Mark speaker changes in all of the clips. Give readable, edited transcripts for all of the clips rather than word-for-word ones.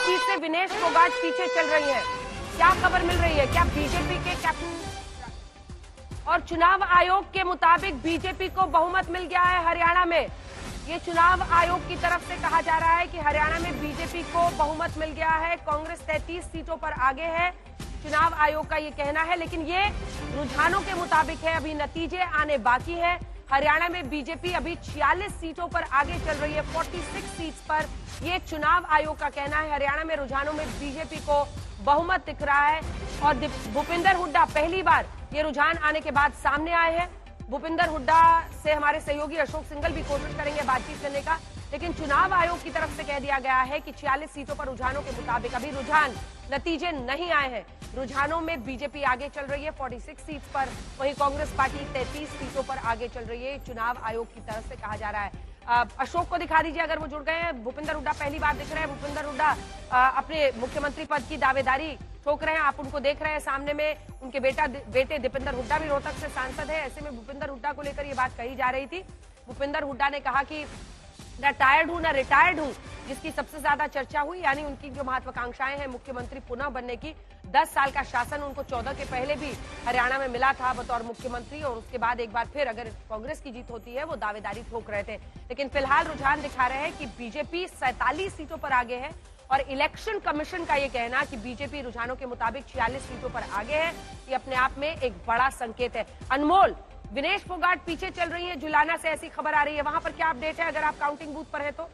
Speaker 1: Seat से विनेश फोगाट पीछे चल रही हैं। क्या खबर मिल रही है? क्या बीजेपी के कैप्टन और चुनाव आयोग के मुताबिक बीजेपी को बहुमत मिल गया है हरियाणा में? ये चुनाव आयोग की तरफ से कहा जा रहा है कि हरियाणा में बीजेपी को बहुमत मिल गया है। कांग्रेस 33 सीटों पर आगे है, चुनाव आयोग का ये कहना है, लेकिन ये रुझानों के मुताबिक है, अभी नतीजे आने बाकी है। हरियाणा में बीजेपी अभी 46 सीटों पर आगे चल रही है, 46 सीट्स पर। ये चुनाव आयोग का कहना है। हरियाणा में रुझानों में बीजेपी को बहुमत दिख रहा है और भूपिंदर हुड्डा पहली बार ये रुझान आने के बाद सामने आए हैं। भूपिंदर हुड्डा से हमारे सहयोगी अशोक सिंघल भी कोशिश करेंगे बातचीत करने का, लेकिन चुनाव आयोग की तरफ से कह दिया गया है कि 46 सीटों पर रुझानों के मुताबिक अभी रुझान नतीजे नहीं आए हैं। रुझानों में बीजेपी आगे चल रही है 46 सीट्स पर, वहीं कांग्रेस पार्टी 33 सीटों पर आगे चल रही है। चुनाव आयोग की तरफ से कहा जा रहा है। अशोक को दिखा दीजिए अगर वो जुड़ गए हैं। भूपिंदर हुड्डा पहली बार दिख रहे हैं। भूपिंदर हुड्डा अपने मुख्यमंत्री पद की दावेदारी ठोक रहे हैं, आप उनको देख रहे हैं सामने में। उनके बेटे दीपेंद्र हुड्डा भी रोहतक से सांसद है। ऐसे में भूपिंदर हुड्डा को लेकर ये बात कही जा रही थी। भूपिंदर हुड्डा ने कहा कि न टायर्ड हूं न रिटायर्ड हूं, जिसकी सबसे ज्यादा चर्चा हुई, यानी उनकी जो महत्वाकांक्षाएं हैं मुख्यमंत्री पुनः बनने की। 10 साल का शासन उनको 14 के पहले भी हरियाणा में मिला था बतौर मुख्यमंत्री, और उसके बाद एक बार फिर अगर कांग्रेस की जीत होती है वो दावेदारी ठोक रहे थे। लेकिन फिलहाल रुझान दिखा रहे हैं कि बीजेपी 47 सीटों पर आगे है, और इलेक्शन कमीशन का ये कहना कि बीजेपी रुझानों के मुताबिक 46 सीटों पर आगे है, ये अपने आप में एक बड़ा संकेत है। अनमोल, विनेश फोगाट पीछे चल रही है, जुलाना से ऐसी खबर आ रही है, वहां पर क्या अपडेट है अगर आप काउंटिंग बूथ पर है तो?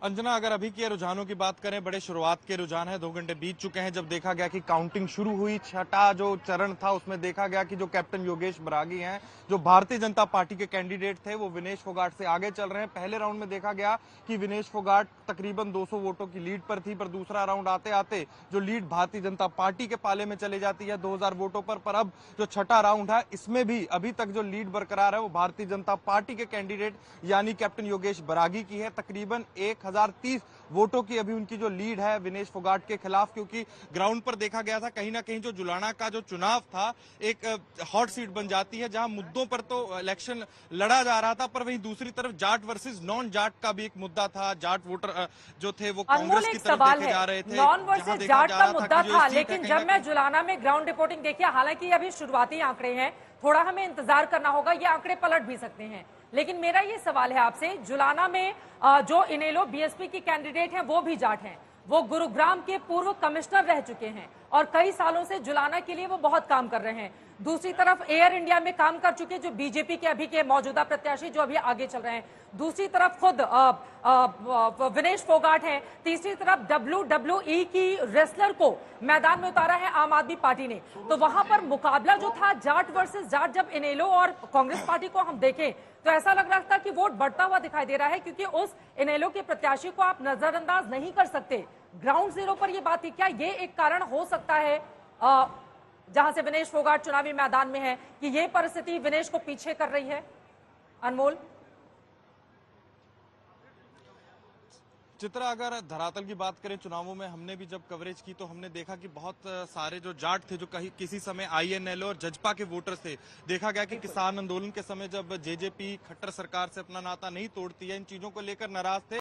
Speaker 2: अंजना, अगर अभी के रुझानों की बात करें, बड़े शुरुआत के रुझान है। 2 घंटे बीत चुके हैं जब देखा गया कि काउंटिंग शुरू हुई। छठा जो चरण था उसमें देखा गया कि जो कैप्टन योगेश बरागी हैं, जो भारतीय जनता पार्टी के कैंडिडेट थे, वो विनेश फोगाट से आगे चल रहे हैं। पहले राउंड में देखा गया कि विनेश फोगाट तकरीबन 200 वोटों की लीड पर थी, पर दूसरा राउंड आते आते जो लीड भारतीय जनता पार्टी के पाले में चले जाती है 2000 वोटों पर अब जो छठा राउंड है इसमें भी अभी तक जो लीड बरकरार है वो भारतीय जनता पार्टी के कैंडिडेट यानी कैप्टन योगेश बरागी की है। तकरीबन 1030 वोटों की अभी उनकी जो लीड है विनेश फोगाट के खिलाफ, क्योंकि ग्राउंड पर देखा गया था कहीं ना कहीं जो जुलाना का जो चुनाव था एक हॉट सीट बन जाती है, जहां मुद्दों पर तो इलेक्शन लड़ा जा रहा था, पर वहीं दूसरी तरफ जाट वर्सेस नॉन जाट का भी एक मुद्दा था। जाट वोटर जो थे वो कांग्रेस की तरफ देखे जा रहे थे,
Speaker 3: नॉन वर्सेस जाट का मुद्दा था। लेकिन जब मैं जुलाना में ग्राउंड रिपोर्टिंग देखी, हालांकि अभी शुरुआती आंकड़े हैं, थोड़ा हमें इंतजार करना होगा, ये आंकड़े पलट भी सकते हैं। लेकिन मेरा ये सवाल है आपसे, जुलाना में जो इनेलो बीएसपी की कैंडिडेट हैं वो भी जाट हैं, वो गुरुग्राम के पूर्व कमिश्नर रह चुके हैं और कई सालों से जुलाना के लिए वो बहुत काम कर रहे हैं। दूसरी तरफ एयर इंडिया में काम कर चुके जो बीजेपी के अभी के मौजूदा प्रत्याशी जो अभी आगे चल रहे हैं। दूसरी तरफ खुद विनेश फोगाट हैं। तीसरी तरफ WWE की रेसलर को मैदान में उतारा है आम आदमी पार्टी ने। तो वहां पर मुकाबला जो था जाट वर्सेस जाट, जब इनेलो और कांग्रेस पार्टी को हम देखें तो ऐसा लग रहा था कि वोट बढ़ता हुआ दिखाई दे रहा है, क्योंकि उस इनेलो के प्रत्याशी को आप नजरअंदाज नहीं कर सकते। ग्राउंड जीरो पर यह बात थी, क्या ये एक कारण हो सकता है जहां से विनेश फोगाट चुनावी मैदान में है कि ये परिस्थिति विनेश को पीछे कर रही है? अनमोल,
Speaker 2: चित्रा, अगर धरातल की बात करें, चुनावों में हमने भी जब कवरेज की तो हमने देखा कि बहुत सारे जो जाट थे जो कहीं किसी समय INL और जजपा के वोटर्स थे, देखा गया कि किसान आंदोलन के समय जब जेजेपी खट्टर सरकार से अपना नाता नहीं तोड़ती है, इन चीजों को लेकर नाराज थे।